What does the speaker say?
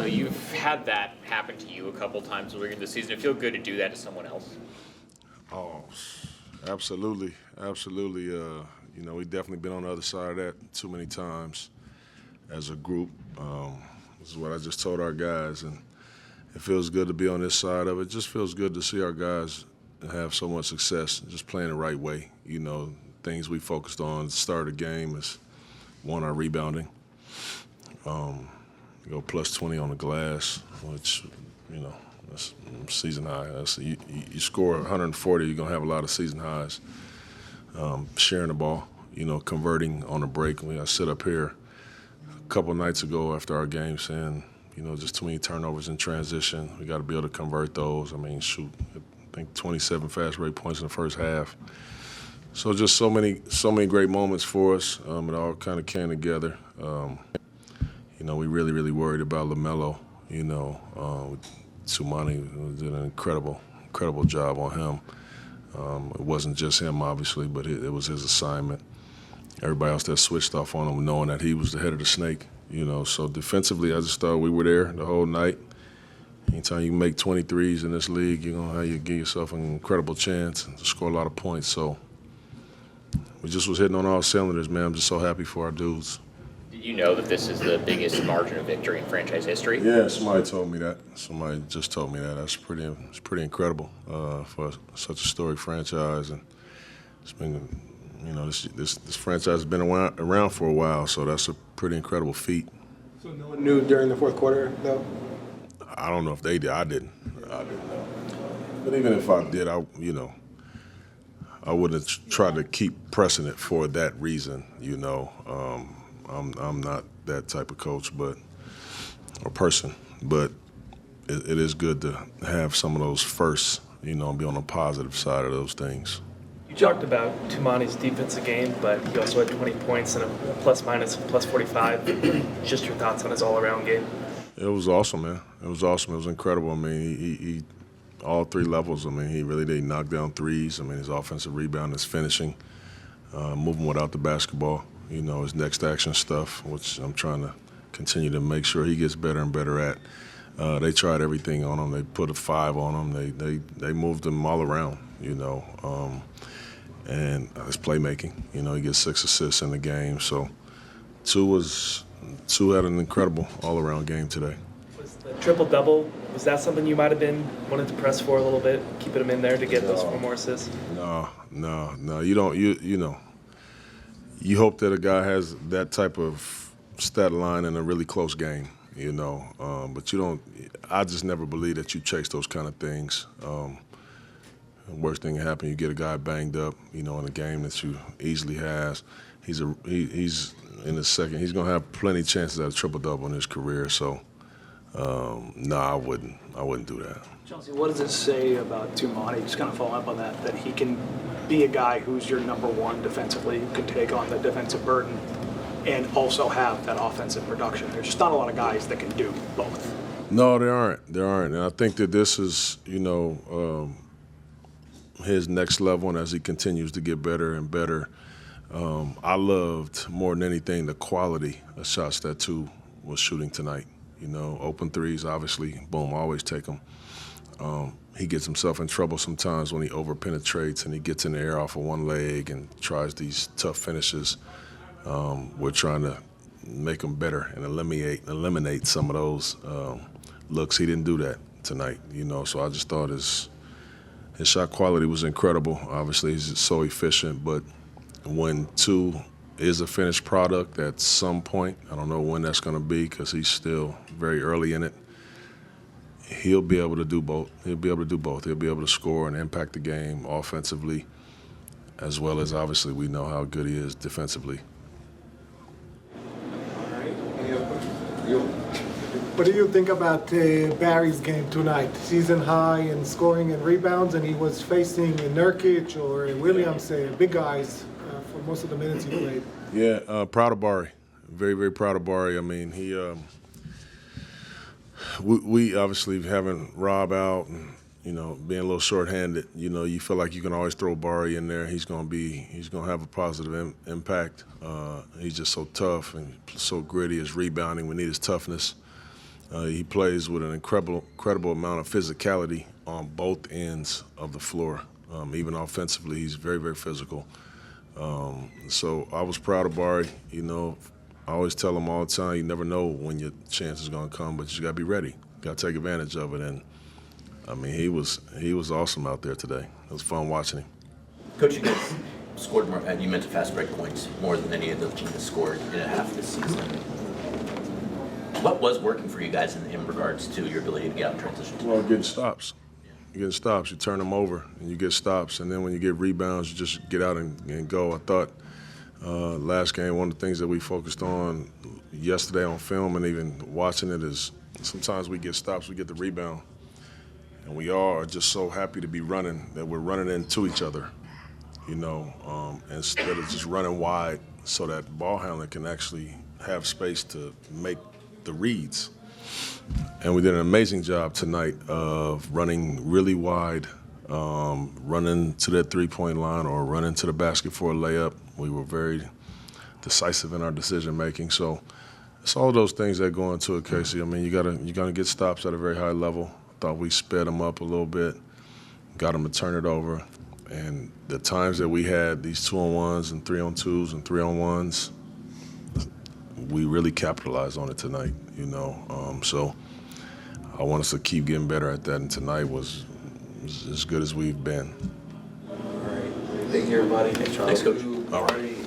You've had that happen to you a couple times earlier in the season. It feel good to do that to someone else? Oh, absolutely, absolutely. We definitely been on the other side of that too many times as a group. This is what I just told our guys, and it feels good to be on this side of it. It just feels good to see our guys have so much success, just playing the right way. Things we focused on at the start of the game is, one, our rebounding. Go plus 20 on the glass, which, that's season high. You score 140, you're going to have a lot of season highs. Sharing the ball, converting on a break. I sit up here a couple nights ago after our game saying, just too many turnovers in transition. We got to be able to convert those. I think 27 fast break points in the first half. So just so many great moments for us. It all kind of came together. We really, really worried about LaMelo. Tumani did an incredible job on him. It wasn't just him, obviously, but it was his assignment. Everybody else that switched off on him, knowing that he was the head of the snake. So defensively, I just thought we were there the whole night. Anytime you make 23s in this league, you give yourself an incredible chance to score a lot of points. So we just was hitting on all cylinders, man. I'm just so happy for our dudes. Did you know that this is the biggest margin of victory in franchise history? Yeah, somebody told me that. Somebody just told me that. It's pretty incredible for such a storied franchise, and it's been, this franchise has been around for a while, so that's a pretty incredible feat. So no one knew during the fourth quarter, though? I don't know if they did. I didn't know. But even if I did, I wouldn't have tried to keep pressing it for that reason. I'm not that type of coach, or person. But it is good to have some of those firsts, and be on the positive side of those things. You talked about Tumani's defensive game, but he also had 20 points and a plus-minus of plus 45. Just your thoughts on his all-around game? It was awesome, man. It was awesome. It was incredible. He all three levels. He really did knock down threes. His offensive rebound, his finishing, moving without the basketball. His next action stuff, which I'm trying to continue to make sure he gets better and better at. They tried everything on him. They put a 5 on him. They moved him all around, and his playmaking. He gets 6 assists in the game. So Two had an incredible all-around game today. Was the triple-double, was that something you might have been wanting to press for a little bit, keeping him in there to get those 4 more assists? No. You don't. You hope that a guy has that type of stat line in a really close game. But you don't. I just never believe that you chase those kind of things. The worst thing that happen, you get a guy banged up, in a game that you easily has. He's in the second. He's gonna have plenty of chances at a triple-double in his career. So, no, I wouldn't do that. Chauncey, what does it say about Tumani, just kind of following up on that he can be a guy who's your number one defensively, who can take on the defensive burden and also have that offensive production? There's just not a lot of guys that can do both. No, there aren't. And I think that this is, his next level, and as he continues to get better and better. I loved more than anything the quality of shots that two was shooting tonight. Open threes, obviously, boom, always take them. He gets himself in trouble sometimes when he over-penetrates and he gets in the air off of one leg and tries these tough finishes. We're trying to make him better and eliminate some of those looks. He didn't do that tonight, so I just thought his shot quality was incredible. Obviously, he's so efficient, but when two is a finished product at some point, I don't know when that's going to be because he's still very early in it, he'll be able to do both. He'll be able to score and impact the game offensively, as well as obviously we know how good he is defensively. All right. Any other questions? What do you think about Barry's game tonight? Season high in scoring and rebounds, and he was facing Nurkic or Williams, big guys, for most of the minutes he played. Yeah, proud of Barry. Very, very proud of Barry. He we obviously having Rob out and being a little shorthanded. You feel like you can always throw Barry in there. He's gonna have a positive impact. He's just so tough and so gritty. His rebounding, we need his toughness. He plays with an incredible amount of physicality on both ends of the floor. Even offensively, he's very, very physical. So I was proud of Barry. You know, I always tell him all the time, you never know when your chance is going to come, but you just got to be ready. You got to take advantage of it. And, I mean, he was awesome out there today. It was fun watching him. Coach, you guys scored more, you mentioned fast break points, more than any of the teams scored in a half this season. What was working for you guys in regards to your ability to get out in transition? Well, getting stops. You get stops, you turn them over, and you get stops. And then when you get rebounds, you just get out and go. I thought last game, one of the things that we focused on yesterday on film and even watching it is sometimes we get stops, we get the rebound, and we all are just so happy to be running that we're running into each other, you know, instead of just running wide so that ball handler can actually have space to make the reads. And we did an amazing job tonight of running really wide, running to that three-point line or running to the basket for a layup. We were very decisive in our decision-making. So it's all those things that go into it, Casey. I mean, you're gonna get stops at a very high level. Thought we sped them up a little bit, got them to turn it over. And the times that we had these 2-on-1s and 3-on-2s and 3-on-1s, we really capitalized on it tonight, you know. So I want us to keep getting better at that, and tonight was as good as we've been. All right. Thank you, everybody. Thanks, Coach. All right.